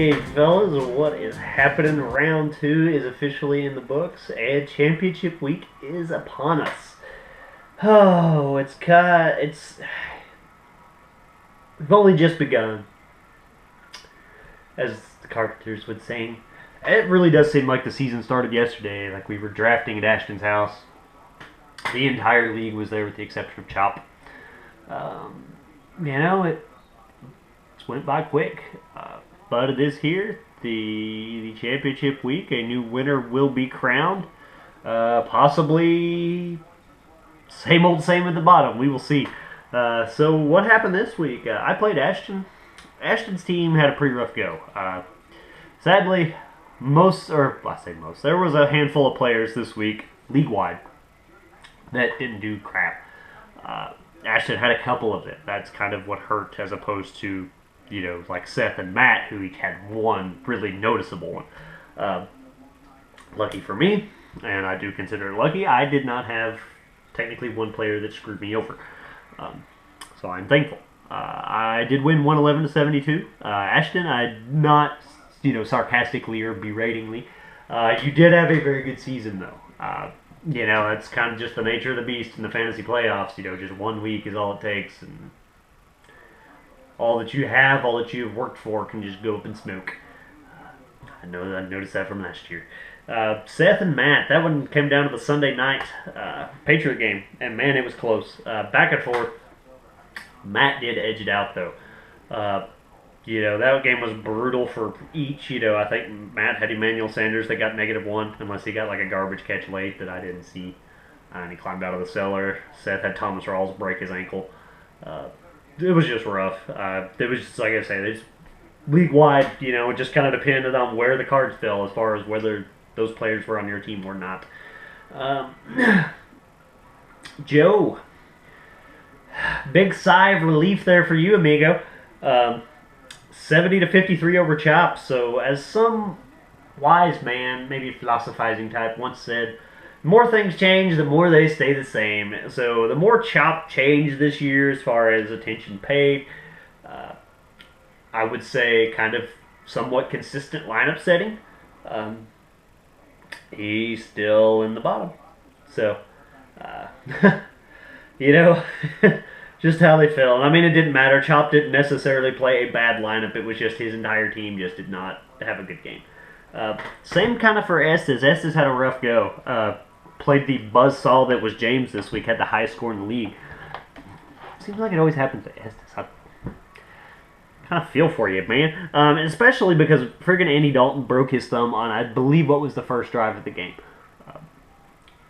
Hey fellas, what is happening? Round 2 is officially in the books, and championship week is upon us. Oh, we've only just begun, as the Carpenters would sing. It really does seem like the season started yesterday, like we were drafting at Ashton's house. The entire league was there with the exception of Chop. Um, it went by quick. But it is here, the championship week. A new winner will be crowned. Possibly same old same at the bottom. We will see. So what happened this week? I played Ashton. Ashton's team had a pretty rough go. Sadly, there was a handful of players this week, league-wide, that didn't do crap. Ashton had a couple of it. That's kind of what hurt, as opposed to, like Seth and Matt, who each had one really noticeable one. Lucky for me, and I do consider it lucky, I did not have technically one player that screwed me over. So I'm thankful. I did win 111-72. Ashton, I not, sarcastically or beratingly. You did have a very good season, though. That's kind of just the nature of the beast in the fantasy playoffs. Just 1 week is all it takes, and all that you have worked for can just go up in smoke. I noticed that from last year. Seth and Matt, that one came down to the Sunday night Patriot game, and man, it was close. Back and forth. Matt did edge it out, though. That game was brutal for each. I think Matt had Emmanuel Sanders that got -1, unless he got like a garbage catch late that I didn't see. And he climbed out of the cellar. Seth had Thomas Rawls break his ankle. It was just rough. It was just, like I said, it's league-wide, it just kind of depended on where the cards fell as far as whether those players were on your team or not. Joe, big sigh of relief there for you, amigo. 70-53 over Chop. So, as some wise man, maybe philosophizing type, once said, the more things change, the more they stay the same. So the more Chop changed this year as far as attention paid, I would say kind of somewhat consistent lineup setting. He's still in the bottom. So, just how they fell. I mean, it didn't matter. Chop didn't necessarily play a bad lineup. It was just his entire team just did not have a good game. Same kind of for Estes. Estes had a rough go. Played the buzzsaw that was James this week, had the highest score in the league. Seems like it always happens to Estes. I kind of feel for you, man. And especially because friggin' Andy Dalton broke his thumb on, I believe, what was the first drive of the game.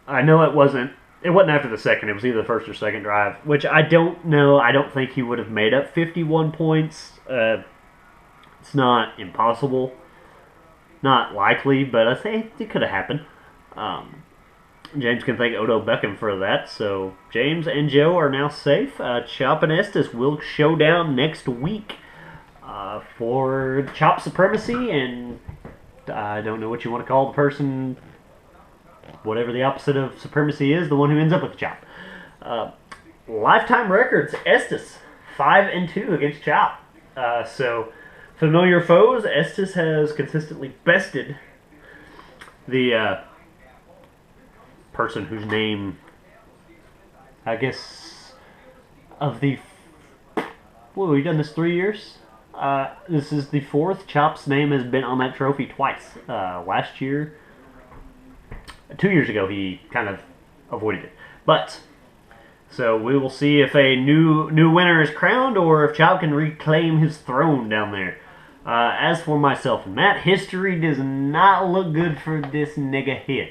I know it wasn't after the second. It was either the first or second drive, which I don't know. I don't think he would have made up 51 points. It's not impossible. Not likely, but I think it could have happened. James can thank Odo Beckham for that. So James and Joe are now safe. Chop and Estes will show down next week for Chop supremacy, and I don't know what you want to call the person. Whatever the opposite of supremacy is, the one who ends up with Chop. Lifetime records: Estes 5-2 against Chop. So familiar foes. Estes has consistently bested the person whose name, I guess, of the... Well, we've done this 3 years. This is the fourth. Chop's name has been on that trophy twice. Last year, 2 years ago, he kind of avoided it. But, so we will see if a new winner is crowned or if Chop can reclaim his throne down there. As for myself and Matt, history does not look good for this nigga here.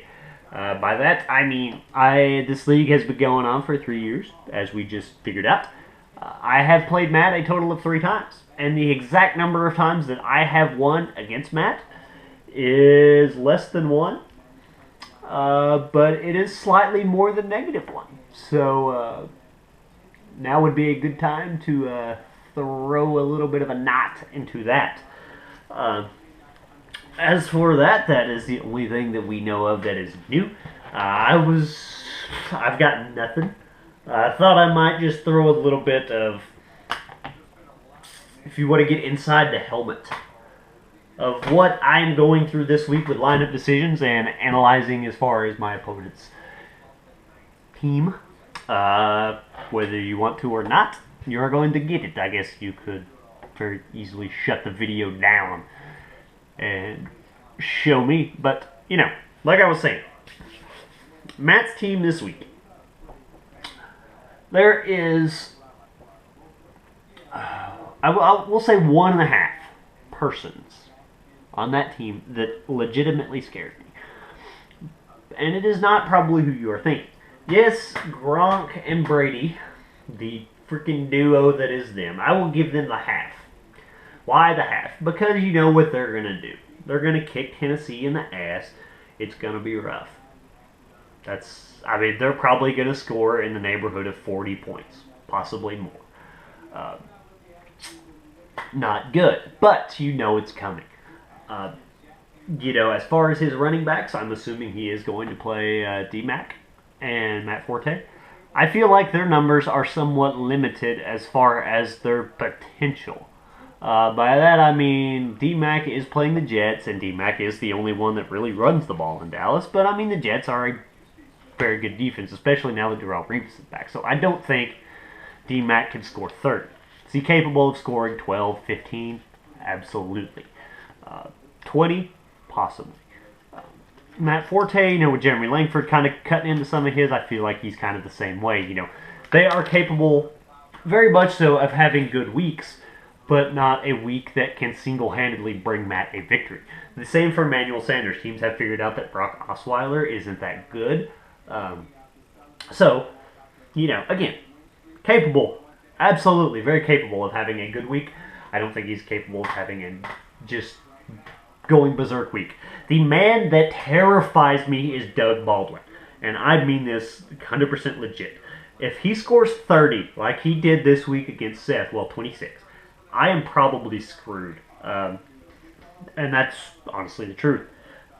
By that, I mean, this league has been going on for 3 years, as we just figured out. I have played Matt a total of 3 times, and the exact number of times that I have won against Matt is less than 1, but it is slightly more than -1. So, now would be a good time to throw a little bit of a knot into that. As for that is the only thing that we know of that is new. I've got nothing. I thought I might just throw a little bit of, if you want to get inside the helmet, of what I'm going through this week with lineup decisions and analyzing as far as my opponent's team. Whether you want to or not, you're going to get it. I guess you could very easily shut the video down and show me, but you know, like I was saying, Matt's team this week, there is, we'll say 1.5 persons on that team that legitimately scared me. And it is not probably who you are thinking. Yes, Gronk and Brady, the freaking duo that is them, I will give them the half. Why the half? Because you know what they're going to do. They're going to kick Tennessee in the ass. It's going to be rough. They're probably going to score in the neighborhood of 40 points, possibly more. Not good, but you know it's coming. As far as his running backs, I'm assuming he is going to play D-Mac and Matt Forte. I feel like their numbers are somewhat limited as far as their potential. By that I mean D-Mac is playing the Jets, and D-Mac is the only one that really runs the ball in Dallas. But I mean the Jets are a very good defense, especially now that Darrelle Revis is back. So I don't think D-Mac can score 30. Is he capable of scoring 12, 15? Absolutely. 20? Possibly. Matt Forte, with Jeremy Langford kind of cutting into some of his, I feel like he's kind of the same way. They are capable, very much so, of having good weeks, but not a week that can single-handedly bring Matt a victory. The same for Emmanuel Sanders. Teams have figured out that Brock Osweiler isn't that good. Again, capable, absolutely, very capable of having a good week. I don't think he's capable of having a just going berserk week. The man that terrifies me is Doug Baldwin. And I mean this 100% legit. If he scores 30, like he did this week against Seth, 26, I am probably screwed. And that's honestly the truth.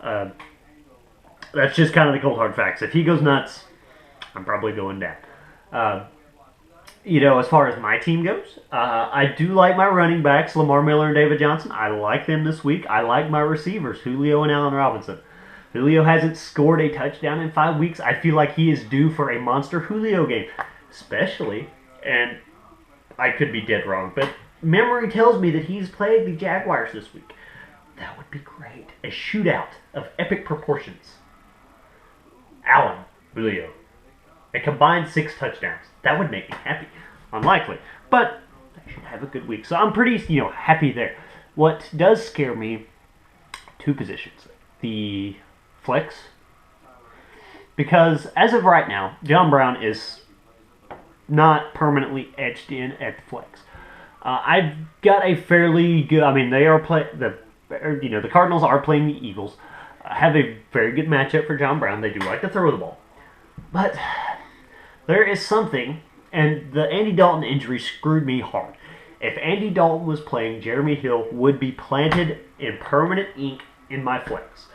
That's just kind of the cold hard facts. If he goes nuts, I'm probably going down. As far as my team goes, I do like my running backs, Lamar Miller and David Johnson. I like them this week. I like my receivers, Julio and Allen Robinson. Julio hasn't scored a touchdown in 5 weeks. I feel like he is due for a monster Julio game. Especially, and I could be dead wrong, but memory tells me that he's playing the Jaguars this week. That would be great. A shootout of epic proportions. Allen, Julio. A combined 6 touchdowns. That would make me happy. Unlikely. But I should have a good week. So I'm pretty, happy there. What does scare me, 2 positions. The flex. Because as of right now, John Brown is not permanently etched in at the flex. I've got a fairly good, they are the Cardinals are playing the Eagles. Have a very good matchup for John Brown. They do like to throw the ball. But there is something, and the Andy Dalton injury screwed me hard. If Andy Dalton was playing, Jeremy Hill would be planted in permanent ink in my flex.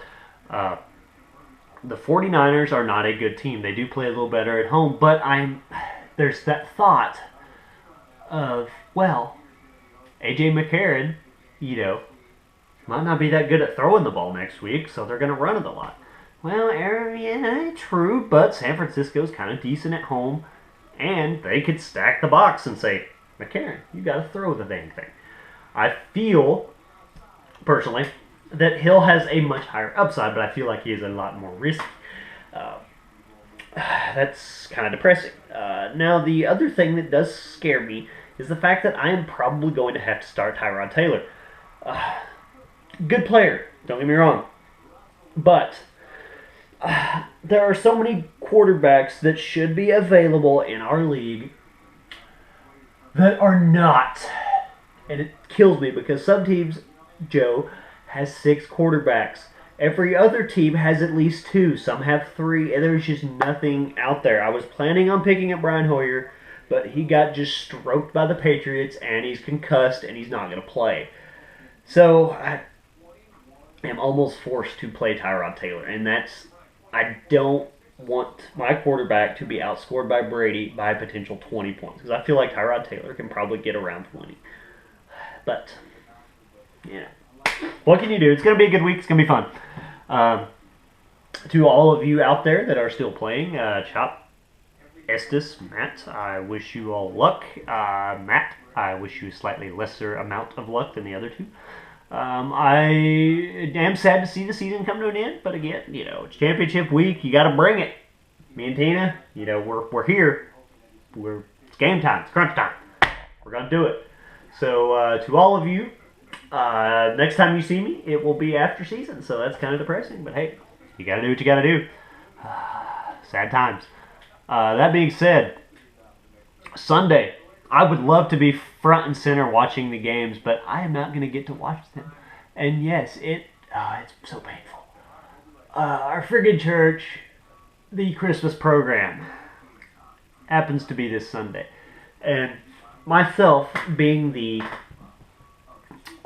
The 49ers are not a good team. They do play a little better at home, but there's that thought of, A.J. McCarron, might not be that good at throwing the ball next week, so they're going to run it a lot. Well, yeah, true, but San Francisco's kind of decent at home, and they could stack the box and say, McCarron, you got to throw the dang thing. I feel, personally, that Hill has a much higher upside, but I feel like he is a lot more risky. That's kind of depressing. Now, the other thing that does scare me is the fact that I am probably going to have to start Tyrod Taylor. Good player, don't get me wrong, but there are so many quarterbacks that should be available in our league that are not. And it kills me because some teams, Joe, has 6 quarterbacks. Every other team has at least 2. Some have 3, and there's just nothing out there. I was planning on picking up Brian Hoyer, but he got just stroked by the Patriots, and he's concussed, and he's not going to play. So I am almost forced to play Tyrod Taylor, and I don't want my quarterback to be outscored by Brady by a potential 20 points, because I feel like Tyrod Taylor can probably get around 20. But, what can you do? It's going to be a good week. It's going to be fun. To all of you out there that are still playing, Chop, Estes, Matt, I wish you all luck. Matt, I wish you a slightly lesser amount of luck than the other two. I am sad to see the season come to an end, but again, it's championship week. You got to bring it. Me and Tina, we're here. It's game time. It's crunch time. We're gonna do it. So to all of you, next time you see me, it will be after season. So that's kind of depressing, but hey, you got to do what you got to do. Sad times. That being said, Sunday, I would love to be front and center watching the games, but I am not going to get to watch them. And yes, it's so painful. Our friggin' church, the Christmas program, happens to be this Sunday. And myself, being the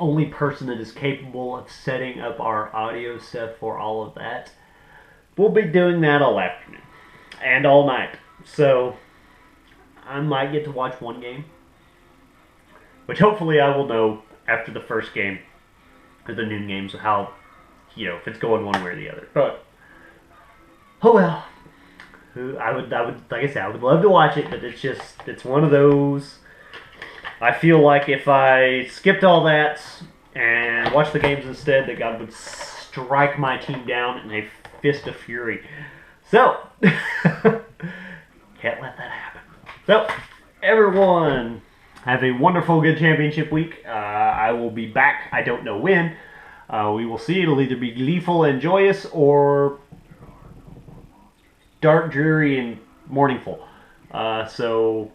only person that is capable of setting up our audio stuff for all of that, we'll be doing that all afternoon and all night. So I might get to watch one game, which hopefully I will know after the first game of the noon games how, if it's going one way or the other. But oh well. I would, like I said, I would love to watch it, but it's one of those. I feel like if I skipped all that and watched the games instead, that God would strike my team down in a fist of fury. So, can't let that happen. So, everyone, have a wonderful, good championship week. I will be back. I don't know when. We will see. It'll either be gleeful and joyous or dark, dreary, and mournful. So